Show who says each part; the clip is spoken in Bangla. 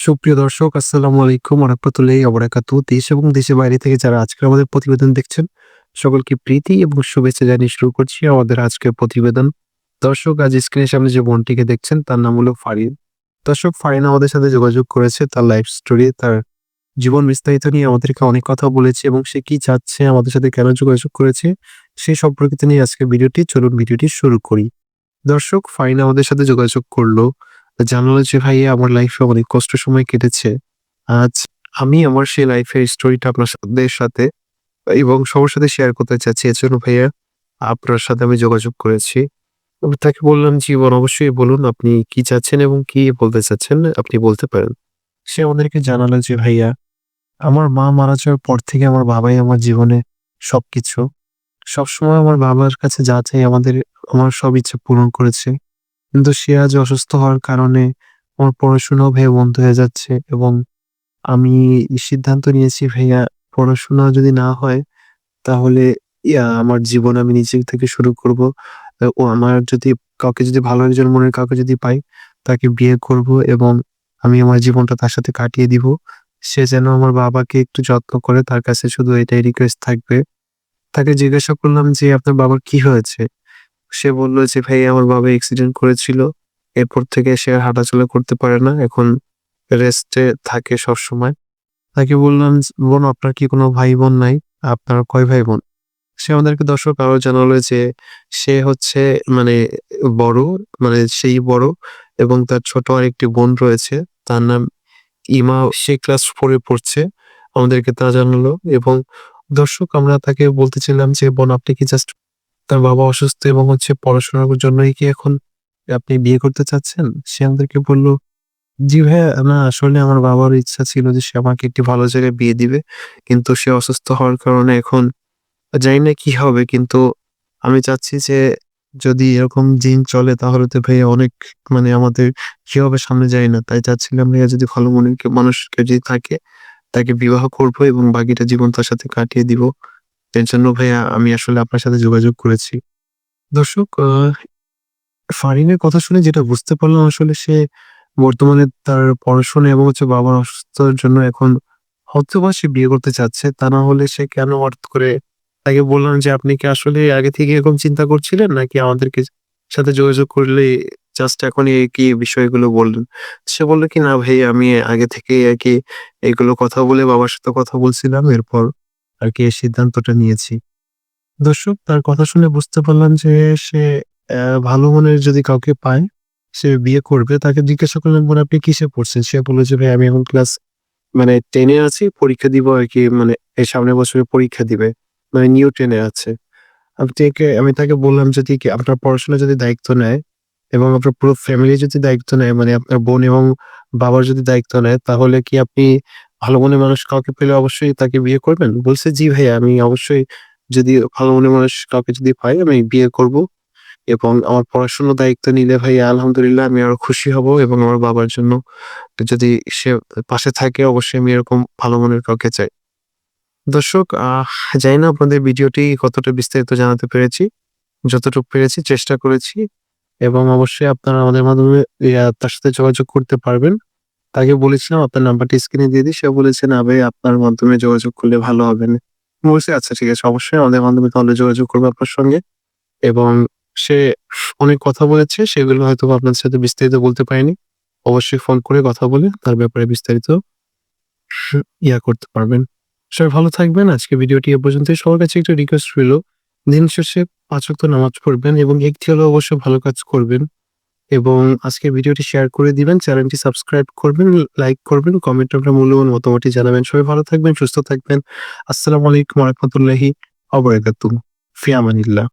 Speaker 1: সুপ্রিয় দর্শক, আসসালামু আলাইকুম ওয়া রাহমাতুল্লাহি ওয়া বারাকাতুহু। দেশ এবং দেশের বাইরে থেকে যারা আজকে আমাদের প্রতিবেদন দেখছেন, সকলকে প্রীতি এবং শুভেচ্ছা জানিয়ে শুরু করছি আমাদের আজকের প্রতিবেদন। দর্শক, আজ স্ক্রিনের সামনে যে বোনটিকে দেখছেন তার নাম হলো ফারিন। দর্শক, ফারিন আমাদের সাথে যোগাযোগ করেছে তার লাইফ স্টোরি, তার জীবন বিস্তারিত নিয়ে আমাদেরকে অনেক কথা বলেছে এবং সে কি চাচ্ছে, আমাদের সাথে কেন যোগাযোগ করেছে, সে সম্পর্কিত নিয়ে আজকের ভিডিওটি। চলুন ভিডিওটি শুরু করি। দর্শক, ফারিন আমাদের সাথে যোগাযোগ করলো। জানালো যে, "ভাইয়া, আমার লাইফে অনেক কষ্ট সময় কেটেছে। আজ আমি আমার সেই লাইফের স্টোরিটা আপনাদের সাথে এবং সবার সাথে শেয়ার করতে চাচ্ছি। এজন্য ভাইয়া আপনার সাথে আমি যোগাযোগ করেছি।" আমি তাকে বললাম, "জি বোন, অবশ্যই বলুন আপনি কি চাচ্ছেন এবং কি বলতে চাচ্ছেন আপনি বলতে পারেন।" সে আমাদেরকে জানালো যে, "ভাইয়া, আমার মা মারা যাওয়ার পর থেকে আমার বাবাই আমার জীবনে সবকিছু। সবসময় আমার বাবার কাছে যা চাই আমার সব ইচ্ছা পূরণ করেছে। কিন্তু সে আজ অসুস্থ হওয়ার কারণে আমার পড়াশোনাও ভাইয়া বন্ধ হয়ে যাচ্ছে এবং আমি সিদ্ধান্ত নিয়েছি ভাইয়া, পড়াশোনা যদি না হয় তাহলে আমার জীবন আমি নিজে থেকে শুরু করব। ও আমার যদি কাউকে যদি ভালো একজন মনের কাউকে যদি পাই, তাকে বিয়ে করব এবং আমি আমার জীবনটা তার সাথে কাটিয়ে দিব। সে যেন আমার বাবাকে একটু যত্ন করে, তার কাছে শুধু এটাই রিকোয়েস্ট থাকবে।" তাকে জিজ্ঞাসা করলাম যে, "আপনার বাবার কি হয়েছে?" সে বলল যে, "ভাই, আমার বাবা অ্যাক্সিডেন্ট করেছিল। এরপর থেকে সে আর হাঁটাচলা করতে পারে না। এখন রেস্টে থাকে সবসময়।" তাকে বললাম, "বোন, আপনার কি কোনো ভাই-বোন নাই? আপনারা কয় ভাই-বোন?" সে আমাদেরকে দর্শক আরো জানালো যে, সে হচ্ছে মানে বড়, মানে সেই বড় এবং তার ছোট আরেকটি বোন রয়েছে। তার নাম ইমা। সে ক্লাস 4 এ পড়ছে। আমাদেরকে তা জানালো এবং দর্শক, আমরা তাকে বলতেছিলাম যে, "বোন, আপনি কি জাস্ট তার বাবা অসুস্থ এবং হচ্ছে পড়াশোনার জন্যই কি এখন আপনি বিয়ে করতে চাচ্ছেন?" সে আমাদেরকে বলল, "জি ভাইয়া, না আসলে আমার বাবার ইচ্ছা ছিল যে সে আমাকে একটি ভালো জায়গায় বিয়ে দিবে। কিন্তু সে অসুস্থ হওয়ার কারণে এখন জানি না কি হবে। কিন্তু আমি চাচ্ছি যে যদি এরকম দিন চলে তাহলে তো ভাইয়া অনেক, মানে আমাদের কি হবে সামনে জানি না। তাই চাচ্ছিলাম ভাইয়া, যদি ভালো মনের মানুষ কেউ যদি থাকে তাকে বিবাহ করব এবং বাকিটা জীবন তার সাথে কাটিয়ে দিব। এর জন্য ভাইয়া আমি আসলে আপনার সাথে যোগাযোগ করেছি।" দর্শক, ফারিনের কথা শুনে যেটা বুঝতে পারলাম, আসলে সে বর্তমানে তার পড়াশোনা এবং হচ্ছে বাবার অসুস্থতার জন্য এখন হয়তোবা সে বিয়ে করতে চাচ্ছে। তা না হলে সে কেন হঠাৎ করে, তাকে বললাম যে, "আপনি কি আসলে আগে থেকে এরকম চিন্তা করছিলেন নাকি আমাদেরকে সাথে যোগাযোগ করলে জাস্ট এখন কি বিষয়গুলো বললেন?" সে বলল কি, "না ভাই, আমি আগে থেকেই আরকি এগুলো কথা বলে বাবার সাথে কথা বলছিলাম। এরপর আরকি এই সিদ্ধান্তটা নিয়েছি।" দর্শক, তার কথা শুনে বুঝতে পারলাম যে সে ভালো মনের যদি কাউকে পায়, সে বিয়ে করবে। তাকে জিজ্ঞাসা করলাম, "বোন, আপনি কিসে পড়ছেন?" সে বলল যে, "ভাই, আমি এখন ক্লাস 10 এ আছি। পরীক্ষা দিব আরকি, মানে এই সামনের বছরে পরীক্ষা দিবে। মানে নিউ 10 এ আছে।" আমি তাকে বললাম, "যদি কি আপনার পড়াশোনার যদি দায়িত্ব নেয় এবং আপনার পুরো ফ্যামিলি যদি দায়িত্ব নেয়, মানে আপনার বোন এবং বাবার যদি দায়িত্ব নেয়, তাহলে কি আপনি ভালো মনের মানুষ কাউকে পেলে অবশ্যই তাকে বিয়ে করবেন?" বলছে, "জি ভাইয়া, আমি অবশ্যই যদি ভালো মনের মানুষ কাউকে যদি পাই আমি বিয়ে করব এবং আমার পড়াশোনার দায়িত্ব নিলে ভাইয়া আলহামদুলিল্লাহ আমি আরো খুশি হব এবং আমার বাবার জন্য যদি সে পাশে থাকে, অবশ্যই আমি এরকম ভালো মনের কাউকে চাই।" দর্শক, জানি না আপনাদের ভিডিওটি কতটা বিস্তারিত জানাতে পেরেছি। যতটুকু পেরেছি চেষ্টা করেছি এবং অবশ্যই আপনারা আমাদের মাধ্যমে তার সাথে যোগাযোগ করতে পারবেন। তাকে বলেছিলাম আপনার নাম্বারটি স্ক্রিনে দিয়ে দিই। সে বলেছে, "না ভাই, আপনার মাধ্যমে যোগাযোগ করলে ভালো হবে না।" আমি বলছি, "আচ্ছা ঠিক আছে, অবশ্যই আমাদের মাধ্যমে তাহলে যোগাযোগ করব আপনার সঙ্গে।" এবং সে অনেক কথা বলেছে, সেগুলো হয়তোবা আপনাদের সাথে বিস্তারিত বলতে পারিনি। অবশ্যই ফোন করে কথা বলে তার ব্যাপারে বিস্তারিত সু করতে পারবেন। সবাই ভালো থাকবেন। আজকে ভিডিওটি এ পর্যন্তই। সবার কাছে একটা রিকোয়েস্ট রইলো, দিন শেষে ৫ ওয়াক্ত নামাজ পড়বেন এবং একটি হলেও অবশ্যই ভালো কাজ করবেন এবং আজকের ভিডিওটি শেয়ার করে দিবেন। চ্যানেলটি সাবস্ক্রাইব করবেন, লাইক করবেন, কমেন্টে আপনার মূল্যবান মতামতটি জানাবেন। সবাই ভালো থাকবেন, সুস্থ থাকবেন। আসসালামু আলাইকুম ওয়া রাহমাতুল্লাহি ওয়া বারাকাতুহু। ফি আমানিল্লাহ।